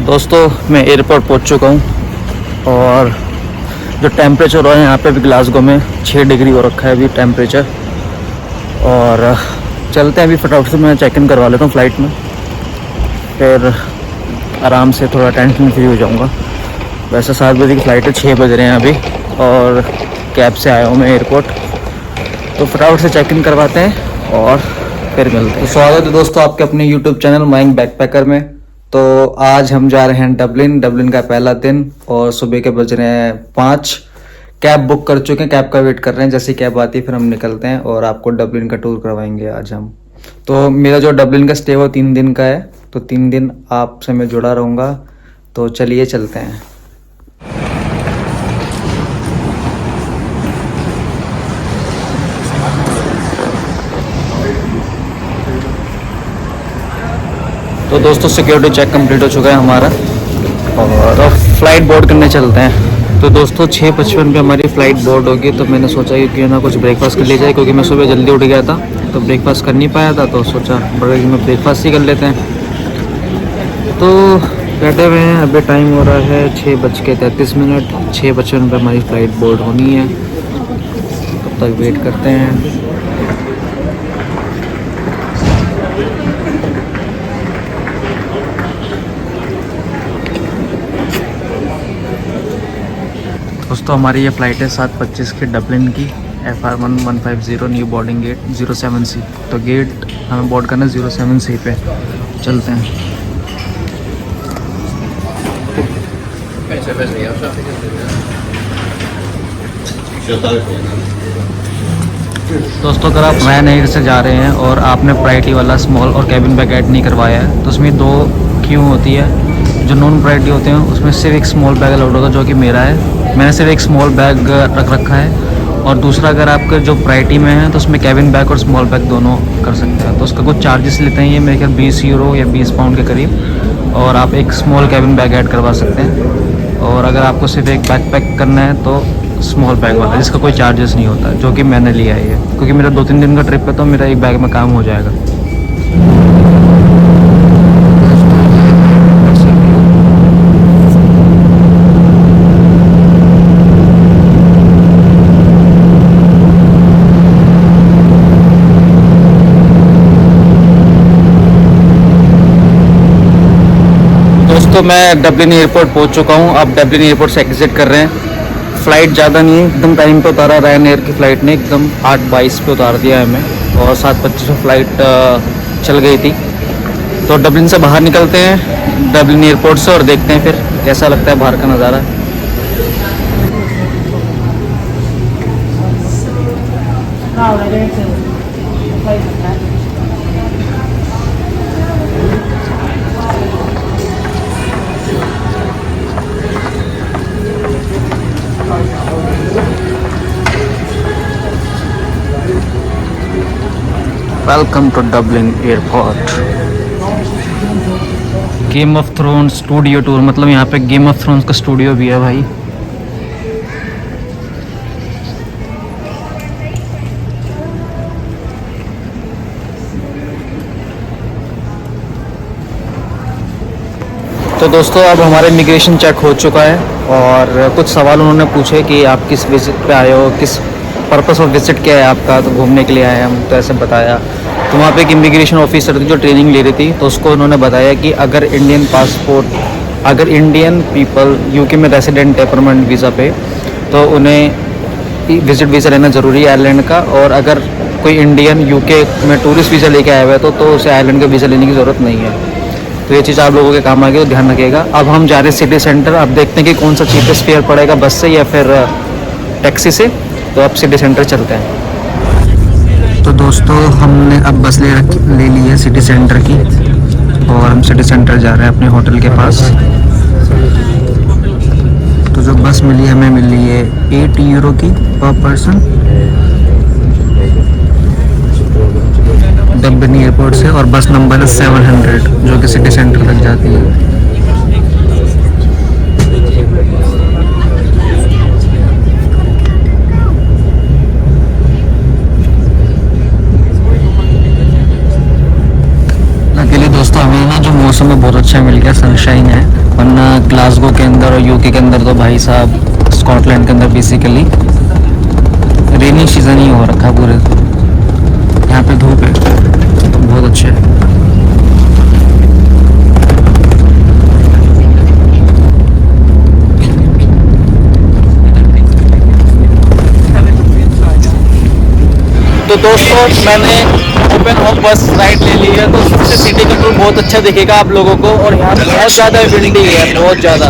दोस्तों मैं एयरपोर्ट पहुंच चुका हूं और जो टेम्परेचर है यहाँ पे भी ग्लासगो में 6 डिग्री हो रखा है अभी टेम्परेचर। और चलते हैं अभी फटाफट से, मैं चेक इन करवा लेता हूँ फ़्लाइट में, फिर आराम से थोड़ा टेंशन फ्री हो जाऊँगा। वैसे 7 बजे की फ़्लाइट है, 6 बज रहे हैं अभी और कैब से आया हूँ मैं एयरपोर्ट, तो फटाफट से चेक इन करवाते हैं और फिर मिलते हैं। तो स्वागत है दोस्तों आपके अपने यूट्यूब चैनल माइंग बैकपैकर में। तो आज हम जा रहे हैं डबलिन का पहला दिन और सुबह के बज रहे हैं 5। कैब बुक कर चुके हैं, कैब का वेट कर रहे हैं, जैसे कैब आती है फिर हम निकलते हैं और आपको डबलिन का टूर करवाएंगे आज हम। तो मेरा जो डबलिन का स्टे वो 3 दिन का है, तो 3 दिन आपसे मैं जुड़ा रहूँगा। तो चलिए चलते हैं। तो दोस्तों सिक्योरिटी चेक कंप्लीट हो चुका है हमारा और अब फ्लाइट बोर्ड करने चलते हैं। तो दोस्तों 6:55 पे हमारी फ़्लाइट बोर्ड होगी, तो मैंने सोचा कि क्यों ना कुछ ब्रेकफास्ट कर लिया जाए, क्योंकि मैं सुबह जल्दी उठ गया था तो ब्रेकफास्ट कर नहीं पाया था, तो सोचा बड़े में ब्रेकफास्ट ही कर लेते हैं। तो बैठे हुए हैं, अभी टाइम हो रहा है 6:33। 6:55 पे हमारी फ़्लाइट बोर्ड होनी है, तब तक वेट करते हैं। दोस्तों हमारी ये फ़्लाइट है 7:25 की डबलिन की, FR1150 new boarding gate 07C। तो गेट हमें बोर्ड करना है 07C पे, चलते हैं। दोस्तों अगर आप ryanair से जा रहे हैं और आपने प्रायोरिटी वाला स्मॉल और कैबिन बैग ऐड नहीं करवाया है, तो उसमें 2 क्यू होती है। जो नॉन प्रायोरिटी होते हैं उसमें सिर्फ एक स्मॉल बैग अलाउड होगा, जो कि मेरा है। मैंने सिर्फ एक स्मॉल बैग रख रखा है। और दूसरा अगर आपका जो प्रायोरिटी में है तो उसमें कैबिन बैग और स्मॉल बैग दोनों कर सकते हैं। तो उसका कुछ चार्जेस लेते हैं, ये मेरे ख्याल 20 यूरो या 20 पाउंड के करीब, और आप एक स्मॉल कैबिन बैग ऐड करवा सकते हैं। और अगर आपको सिर्फ एक बैग पैक करना है तो स्मॉल बैग वाला, जिसका कोई चार्जेस नहीं होता, जो कि मैंने लिया है ये, क्योंकि मेरा 2-3 दिन का ट्रिप है तो मेरा एक बैग में काम हो जाएगा। तो मैं डबलिन एयरपोर्ट पहुंच चुका हूं। अब डबलिन एयरपोर्ट से एग्जिट कर रहे हैं। फ़्लाइट ज़्यादा नहीं है, एकदम टाइम पे उतारा ryanair की फ़्लाइट ने, एकदम 8:22 पे उतार दिया है हमें और 7:25 में फ़्लाइट चल गई थी। तो डबलिन से बाहर निकलते हैं डबलिन एयरपोर्ट से और देखते हैं फिर कैसा लगता है बाहर का नज़ारा। Welcome to Dublin airport. Game of Thrones studio tour, मतलब यहाँ पे गेम ऑफ थ्रोन्स का स्टूडियो भी है भाई। तो दोस्तों अब हमारा इमिग्रेशन चेक हो चुका है और कुछ सवाल उन्होंने पूछे कि आप किस विजिट पे आए हो, किस पर्पस ऑफ विजिट क्या है आपका। तो घूमने के लिए आए हम, तो ऐसे बताया। तो वहाँ पे एक इमिग्रेशन ऑफिसर थी जो ट्रेनिंग ले रही थी, तो उसको उन्होंने बताया कि अगर इंडियन पीपल यूके में रेसिडेंट है परमानेंट वीज़ा पे, तो उन्हें विजिट वीज़ा लेना ज़रूरी है आयरलैंड का। और अगर कोई इंडियन यूके में टूरिस्ट वीज़ा लेके आया हुआ है तो उसे आयरलैंड का वीज़ा लेने की ज़रूरत नहीं है। तो ये चीज़ आप लोगों के काम आ गई, तो ध्यान रखिएगा। अब हम जा रहे हैं सिटी सेंटर। अब देखते हैं कि कौन सा चीपेस्ट फेयर पड़ेगा, बस से या फिर टैक्सी से। तो अब सिटी सेंटर चलते हैं। तो दोस्तों हमने अब बस ले ली है सिटी सेंटर की और हम सिटी सेंटर जा रहे हैं अपने होटल के पास। तो जो बस मिली हमें मिली है 8 यूरो की पर पर्सन डबलिन एयरपोर्ट से, और बस नंबर है 700 जो कि सिटी सेंटर तक जाती है। अकेले दोस्तों हमें ना जो मौसम है बहुत अच्छा मिल गया, सनशाइन है। वरना ग्लासगो के अंदर और यूके के अंदर तो भाई साहब, स्कॉटलैंड के अंदर बेसिकली रेनी सीज़न ही हो रखा पूरे। यहाँ पे धूप है, बहुत अच्छे है। तो दोस्तों मैंने ओपन हॉप बस राइड ले ली है, तो उससे सिटी का टूर बहुत अच्छा दिखेगा आप लोगों को। और यहाँ बहुत ज़्यादा विंडी है, बहुत ज़्यादा।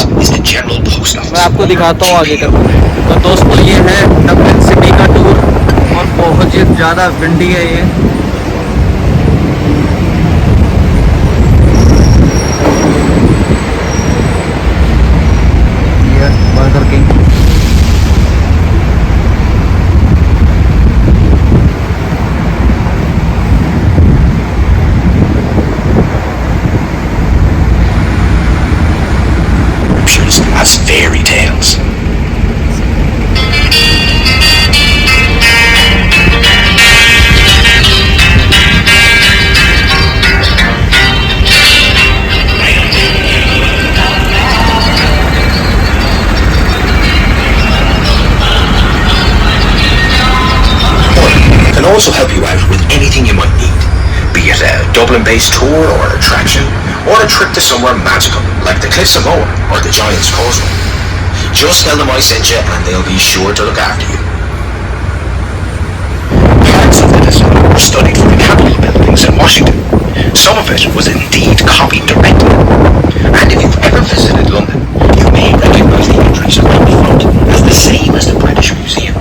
मैं आपको दिखाता हूँ आगे कर। तो दोस्तों ये है डबलिन सिटी का टूर, और बहुत ही ज़्यादा विंडी है ये। Burger king. As fairy tales. Can also help you out with anything you might need, be it a Dublin-based tour or an attraction, or a trip to somewhere magical, like the Cliffs of Moher or the Giant's Causeway. Just tell them I sent you and they'll be sure to look after you. Parts of the design were studied for the Capitol buildings in Washington. Some of it was indeed copied directly. And if you've ever visited London, you may recognise the entries around the front as the same as the British Museum.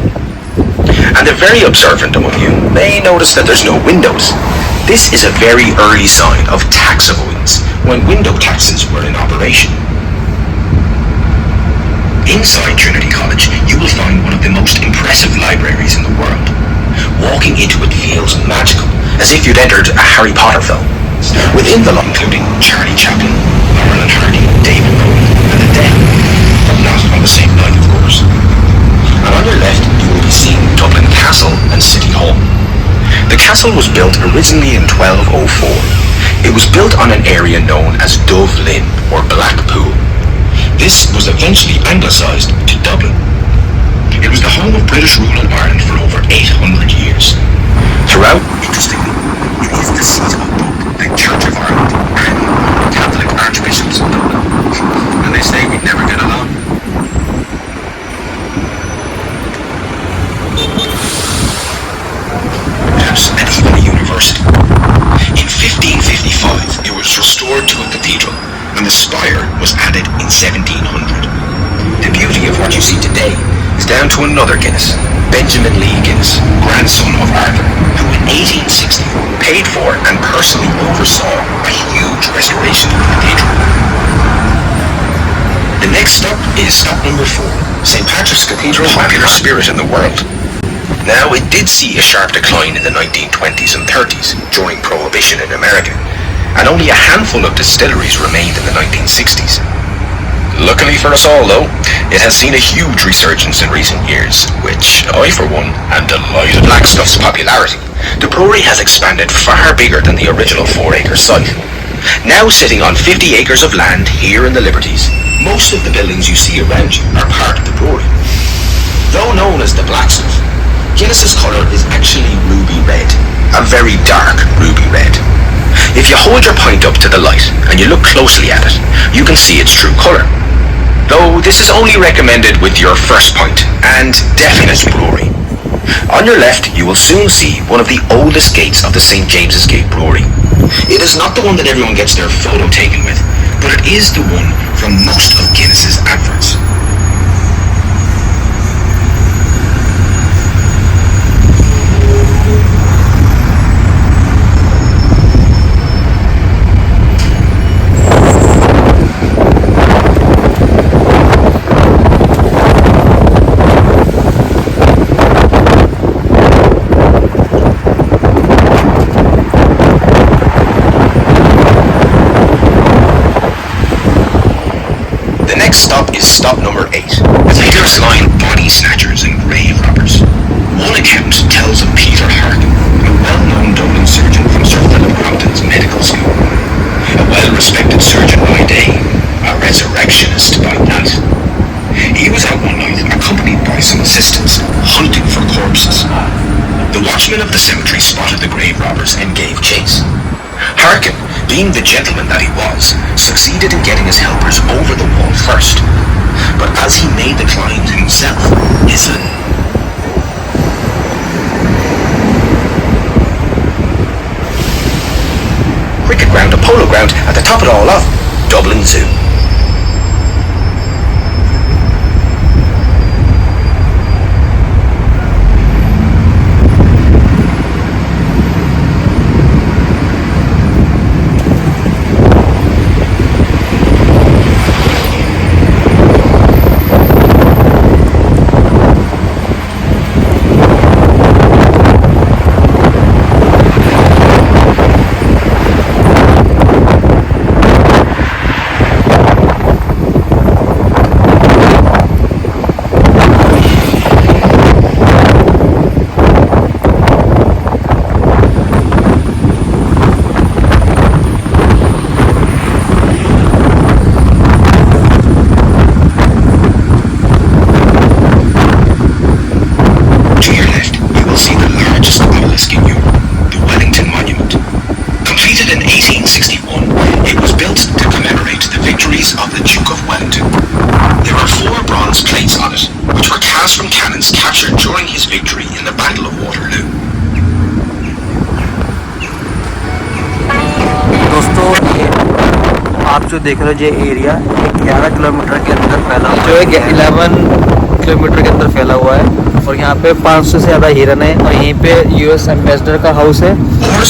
And the very observant among you may notice that there's no windows. This is a very early sign of tax avoidance, when window taxes were in operation. Inside Trinity College, you will find one of the most impressive libraries in the world. Walking into it feels magical, as if you'd entered a Harry Potter film. Within the lot, including Charlie Chaplin, Laurel and Hardy, David Bowie, and the Dead, but not on the same night, of course. And on your left, you will be seeing Dublin Castle and City Hall. The castle was built originally in 1204. It was built on an area known as Dove Linn, or Blackpool. This was eventually anglicised to Dublin. It was the home of British rule in Ireland for over 800 years. Throughout, interestingly, it is the seat of both the Church of Ireland and the Catholic Archbishops of Dublin. And they say we'd never get along. And even a university. In 1555, it was restored to a cathedral, and the spire was added in 1700. The beauty of what you see today is down to another Guinness, Benjamin Lee Guinness, grandson of Arthur, who in 1860 paid for and personally oversaw a huge restoration of the cathedral. The next stop is stop number 4, St. Patrick's Cathedral, popular spirit in the world. Now, it did see a sharp decline in the 1920s and 30s during Prohibition in America, and only a handful of distilleries remained in the 1960s. Luckily for us all, though, it has seen a huge resurgence in recent years, which I, for one, am delighted. Blackstuff's popularity. The brewery has expanded far bigger than the original 4-acre site. Now sitting on 50 acres of land here in the Liberties, most of the buildings you see around you are part of the brewery. Though known as the Blackstuff, Guinness's colour is actually ruby red, a very dark ruby red. If you hold your pint up to the light and you look closely at it, you can see its true colour. Though this is only recommended with your first pint, and definitely brewery. On your left, you will soon see one of the oldest gates of the St. James's Gate Brewery. It is not the one that everyone gets their photo taken with, but it is the one from most of Guinness's adverts. Stop is stop number 8. With figures line body snatchers and grave robbers. One account tells of Peter Harkin, a well-known Dublin surgeon from Sir Philip Crompton's medical school. A well-respected surgeon by day, a resurrected the cemetery spotted the grave robbers and gave chase. Harkin, being the gentleman that he was, succeeded in getting his helpers over the wall first. But as he made the climb himself, his cricket ground, a polo ground, and to top it all off, Dublin Zoo. आप जो देख रहे हो ये area 11 kilometre के अंदर फैला हुआ जो है 11 किलोमीटर के अंदर फैला हुआ है और यहाँ पे 500 से ज़्यादा हिरन है और यहीं पे यूएस एम्बेसडर का हाउस है और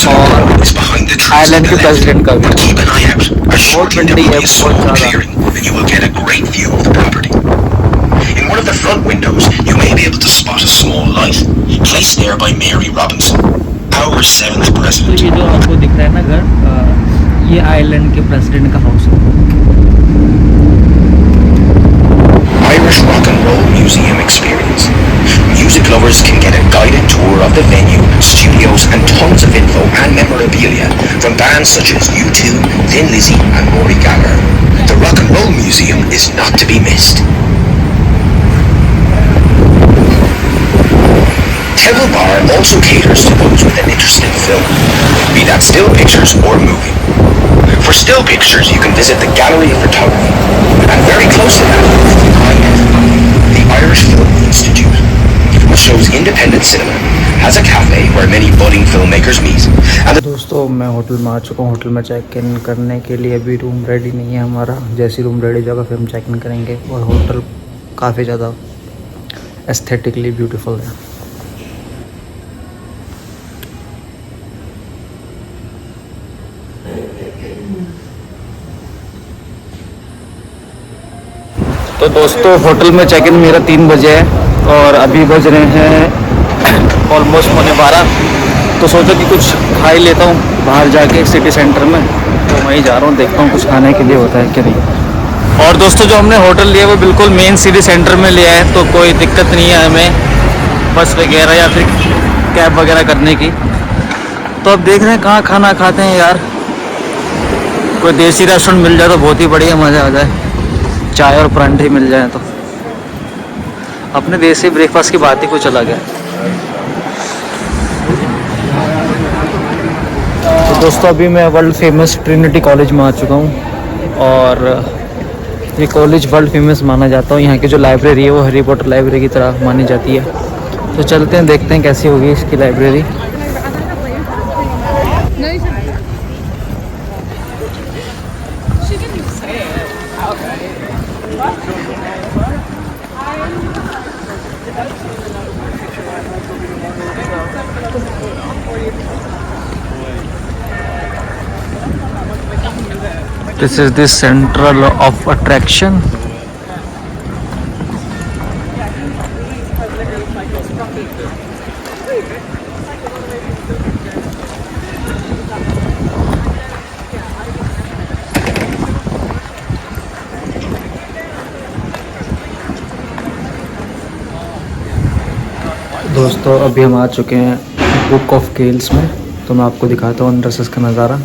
आइलैंड के प्रेसिडेंट का भी बहुत ठंडी है बहुत ज़्यादा. In one of the front windows, you may be able to spot a small light, placed there by Mary Robinson, our 7th president. ये जो आपको दिख रहा है ना घर, ये आइलैंड के प्रेसिडेंट का हाउस है. Irish Rock and Roll Museum Experience. Music lovers can get a guided tour of the venue, studios, and tons of info and memorabilia from bands such as U2, Thin Lizzy, and Rory Gallagher. The Rock and Roll Museum is not to be missed. Temple Bar also caters to those with an interest in film, be that still pictures or movie. For still pictures, you can visit the Gallery of Photography, and very close to that, the Irish Film Institute, which shows independent cinema, has a cafe where many budding filmmakers meet. And दोस्तों मैं hotel में आ चुका हूँ. Hotel में check in करने के लिए अभी रूम रेडी नहीं है हमारा. जैसे रूम रेडी होगा फिर हम चेक इन करेंगे. और होटल काफ़ी ज़्यादा एस्थेटिकली ब्यूटीफुल है. तो दोस्तों होटल में चेक इन मेरा 3 बजे है और अभी बज रहे हैं ऑलमोस्ट 12:15. तो सोचा कि कुछ खा ही लेता हूँ बाहर जाके सिटी सेंटर में. तो वहीं जा रहा हूँ, देखता हूँ कुछ खाने के लिए होता है कि नहीं. और दोस्तों जो हमने होटल लिया वो बिल्कुल मेन सिटी सेंटर में लिया है तो कोई दिक्कत नहीं है हमें बस वगैरह या फिर कैब वगैरह करने की. तो अब देख रहे हैं कहाँ खाना खाते हैं यार. कोई देसी रेस्टोरेंट मिल जाए तो बहुत ही बढ़िया, मज़ा आ जाए. चाय और परांठे मिल जाए तो. अपने देसी ब्रेकफास्ट की बात ही कुछ अलग है. तो दोस्तों अभी मैं वर्ल्ड फेमस ट्रिनिटी कॉलेज में आ चुका हूँ और ये कॉलेज वर्ल्ड फेमस माना जाता है. यहाँ की जो लाइब्रेरी है वो हैरी पॉटर लाइब्रेरी की तरह मानी जाती है. तो चलते हैं देखते हैं कैसी होगी इसकी library. This is the central of attraction. दोस्तों अभी हम आ चुके हैं बुक ऑफ केल्स में. तो मैं आपको दिखाता हूँ अंदर से इसका नज़ारा.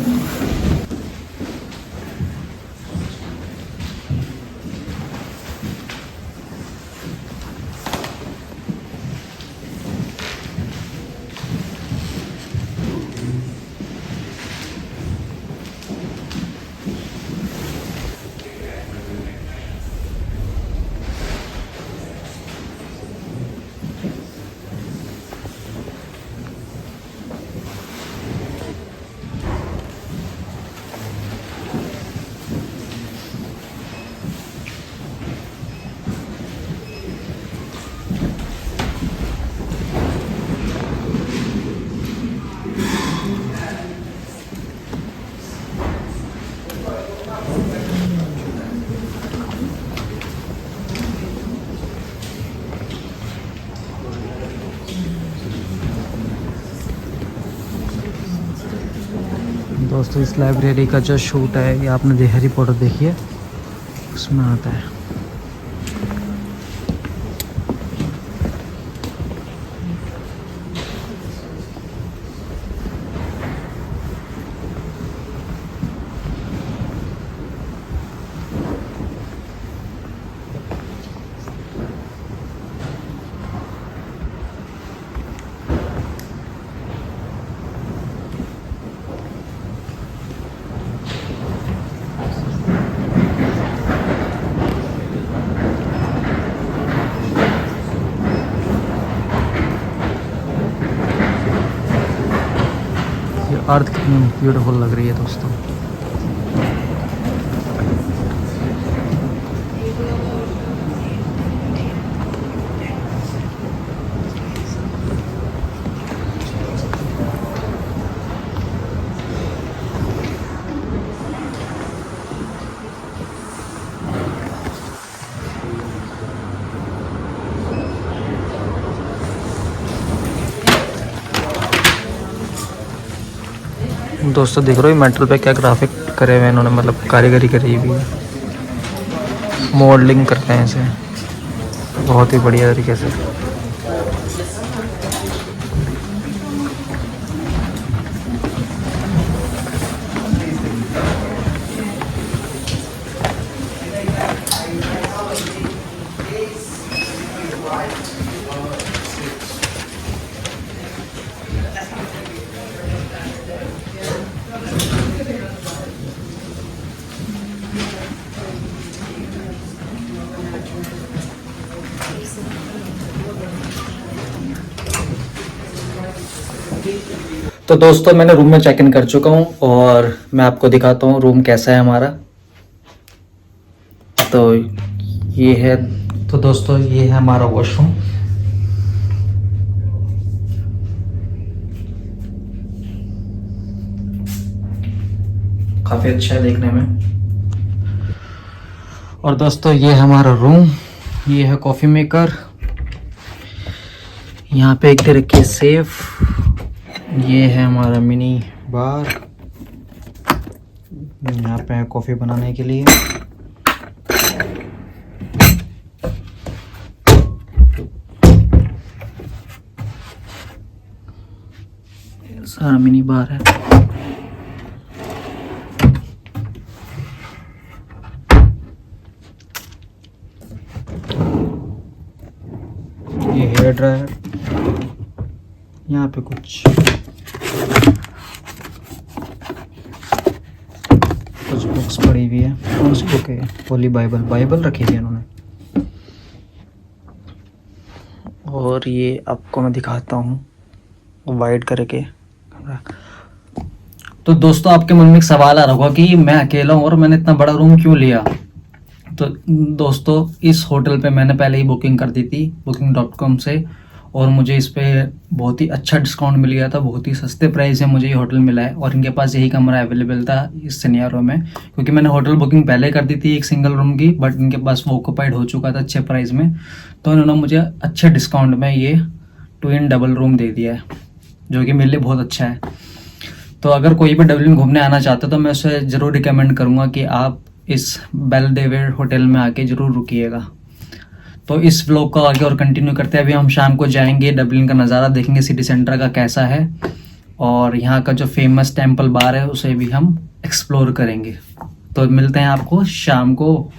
दोस्तों इस लाइब्रेरी का जो शूट है ये आपने हैरी पॉटर देखी है, उसमें आता है। अर्थ कितनी ब्यूटीफुल लग रही है दोस्तों। दोस्तों देख रहे हो मेटल पे क्या ग्राफिक करे हुए इन्होंने, मतलब कारीगरी करी हुई है, मॉडलिंग करते हैं इसे बहुत ही बढ़िया तरीके से। तो दोस्तों मैंने रूम में चेक इन कर चुका हूँ और मैं आपको दिखाता हूँ रूम कैसा है हमारा। तो ये है, तो दोस्तों ये है हमारा वॉशरूम। काफ़ी अच्छा है देखने में। और दोस्तों ये है हमारा रूम, ये है कॉफ़ी मेकर, यहाँ पे एक रखी है सेफ, ये है हमारा मिनी बार, यहाँ पे है कॉफ़ी बनाने के लिए। सारा मिनी बार है। ये हेयर ड्रायर, यहाँ पे कुछ बुक्स पड़ी हुई है। कौन सी बुक है? होली बाइबल रखी हुई है इन्होंने। और ये आपको मैं दिखाता हूँ वाइड करके। तो दोस्तों आपके मन में एक सवाल आ रहा होगा कि मैं अकेला हूँ और मैंने इतना बड़ा रूम क्यों लिया। तो दोस्तों इस होटल पे मैंने पहले ही बुकिंग कर दी थी booking.com से, और मुझे इस पे बहुत ही अच्छा डिस्काउंट मिल गया था, बहुत ही सस्ते प्राइस है मुझे ये होटल मिला है। और इनके पास यही कमरा अवेलेबल था इस सिनेरियो में, क्योंकि मैंने होटल बुकिंग पहले कर दी थी एक सिंगल रूम की, बट इनके पास वो ऑक्यूपाइड हो चुका था अच्छे प्राइस में। तो इन्होंने मुझे अच्छे डिस्काउंट में ये ट्विन डबल रूम दे दिया है, जो कि मेरे लिए बहुत अच्छा है। तो अगर कोई भी डबलिन घूमने आना चाहता तो मैं उसे ज़रूर रिकमेंड करूँगा कि आप इस बेलडेवेयर होटल में आके ज़रूर रुकिएगा। तो इस व्लॉग को आगे और कंटिन्यू करते हैं। अभी हम शाम को जाएंगे, डबलिन का नज़ारा देखेंगे, सिटी सेंटर का कैसा है, और यहाँ का जो फेमस टेम्पल बार है उसे भी हम एक्सप्लोर करेंगे। तो मिलते हैं आपको शाम को